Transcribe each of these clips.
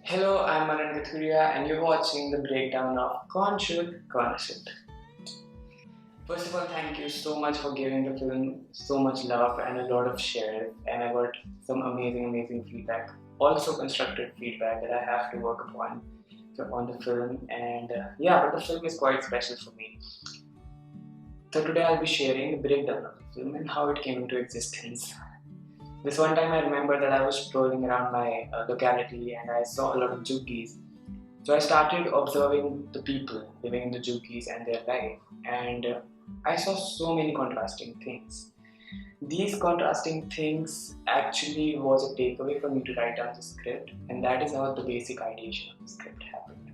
Hello, I'm Manan Kathuria and you're watching the breakdown of Kon Shudh, Kon Ashudh. First of all, thank you so much for giving the film so much love and a lot of shares, and I got some amazing feedback. Also constructive feedback that I have to work upon on the film, and but the film is quite special for me. So today I'll be sharing the breakdown of the film and how it came into existence. This one time I remember that I was strolling around my locality and I saw a lot of juggies. So I started observing the people living in the juggies and their life, and I saw so many contrasting things. These contrasting things actually was a takeaway for me to write down the script, and that is how the basic ideation of the script happened.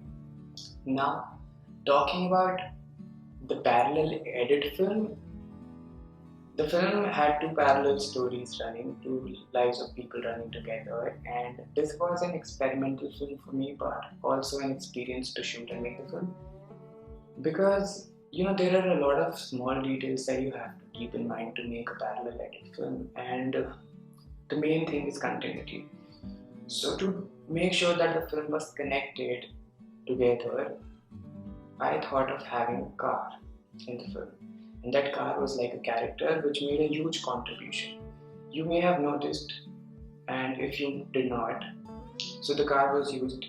Now, talking about the parallel edit film, the film had two parallel stories running, two lives of people running together, and this was an experimental film for me, but also an experience to shoot and make the film. Because there are a lot of small details that you have to keep in mind to make a parallel edit film, and the main thing is continuity. So to make sure that the film was connected together, I thought of having a car in the film. And that car was like a character which made a huge contribution. You may have noticed, and if you did not, so the car was used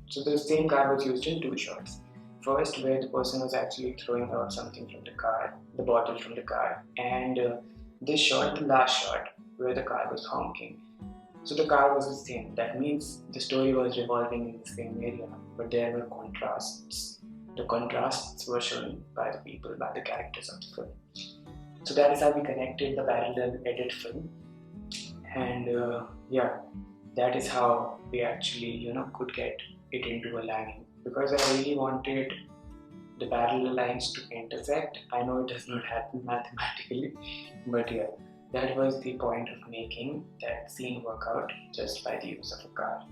so the same car was used in two shots. First, where the person was actually throwing out something from the car, the bottle from the car, and this shot, the last shot, where the car was honking. So the car was the same. That means the story was revolving in the same area, but there were contrasts. The contrasts were shown by the people, by the characters of the film. So that is how we connected the parallel edit film, and that is how we actually could get it into a line, because I really wanted the parallel lines to intersect. I know it does not happen mathematically, but yeah, that was the point of making that scene work out just by the use of a car.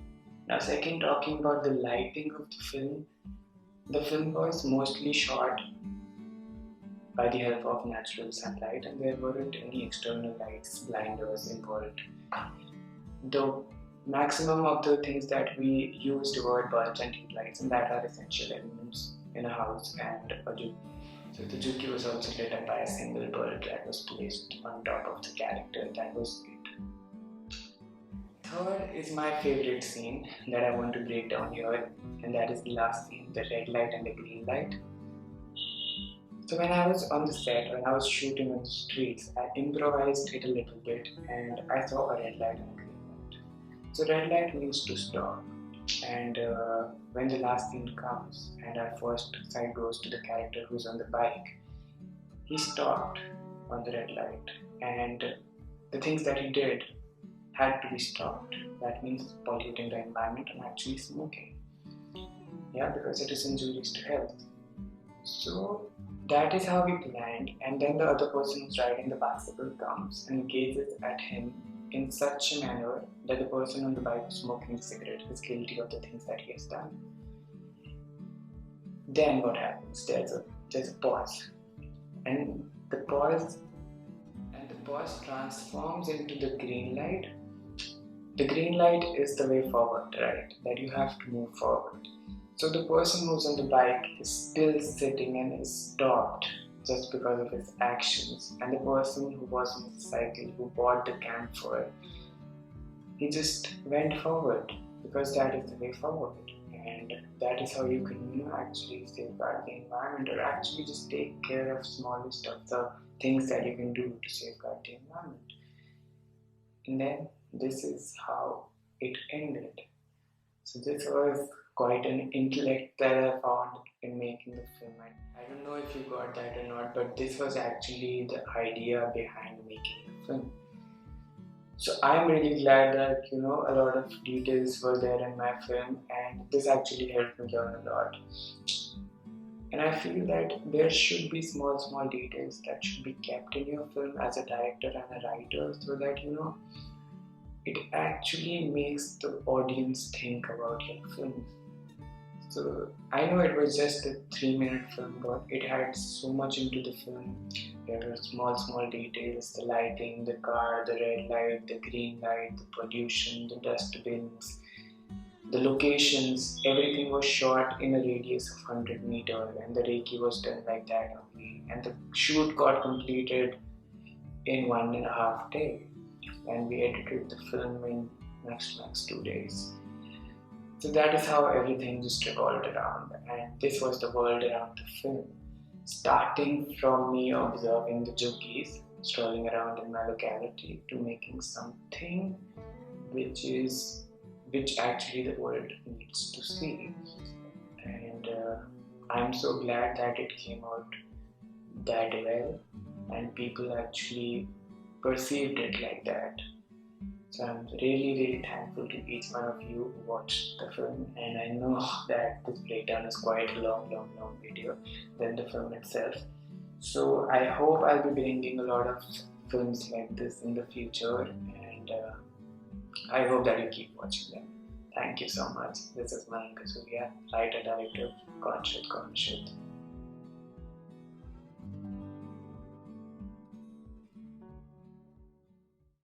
Now, second, talking about the lighting of the film was mostly shot by the help of natural sunlight, and there weren't any external lights, blinders involved. The maximum of the things that we used were bulbs and tube lights, and that are essential elements in a house and a juki. So the juki was also lit up by a single bulb that was placed on top of the character. That was it. Third is my favorite scene that I want to break down here, and that is the last scene, the red light and the green light. So when I was on the set, when I was shooting on the streets, I improvised it a little bit and I saw a red light and a green light. So red light means to stop, and when the last scene comes and our first sight goes to the character who's on the bike, he stopped on the red light, and the things that he did had to be stopped. That means polluting the environment and actually smoking. Yeah, because it is injurious to health. So that is how we planned, and then the other person who's riding the bicycle comes and gazes at him in such a manner that the person on the bike smoking a cigarette is guilty of the things that he has done. Then what happens? There's a pause, and the pause transforms into the green light. The green light is the way forward, right? That you have to move forward. So the person who's on the bike is still sitting and is stopped just because of his actions. And the person who was on the cycle, who bought the camphor, he just went forward because that is the way forward. And that is how you can actually safeguard the environment, or actually just take care of smallest of the things that you can do to safeguard the environment. And then this is how it ended. So this was quite an intellect that I found in making the film. I don't know if you got that or not, but this was actually the idea behind making the film. So I'm really glad that a lot of details were there in my film, and this actually helped me learn a lot. And I feel that there should be small details that should be kept in your film as a director and a writer, so that it actually makes the audience think about your film. So I know it was just a 3-minute film, but it had so much into the film. There were small details, the lighting, the car, the red light, the green light, the pollution, the dustbins, The locations, everything was shot in a radius of 100 meters, and the Reiki was done like that only. And the shoot got completed in 1.5 days, and we edited the film in max 2 days. So that is how everything just revolved around, and this was the world around the film. Starting from me observing the jockeys strolling around in my locality to making something which actually the world needs to see. And I'm so glad that it came out that well and people actually perceived it like that. So I'm really thankful to each one of you who watched the film, and I know that this breakdown is quite a long video than the film itself. So I hope I'll be bringing a lot of films like this in the future, and I hope that you keep watching them. Thank you so much. This is Manan Kathuria, writer director, Kon Shudh, Kon Ashudh.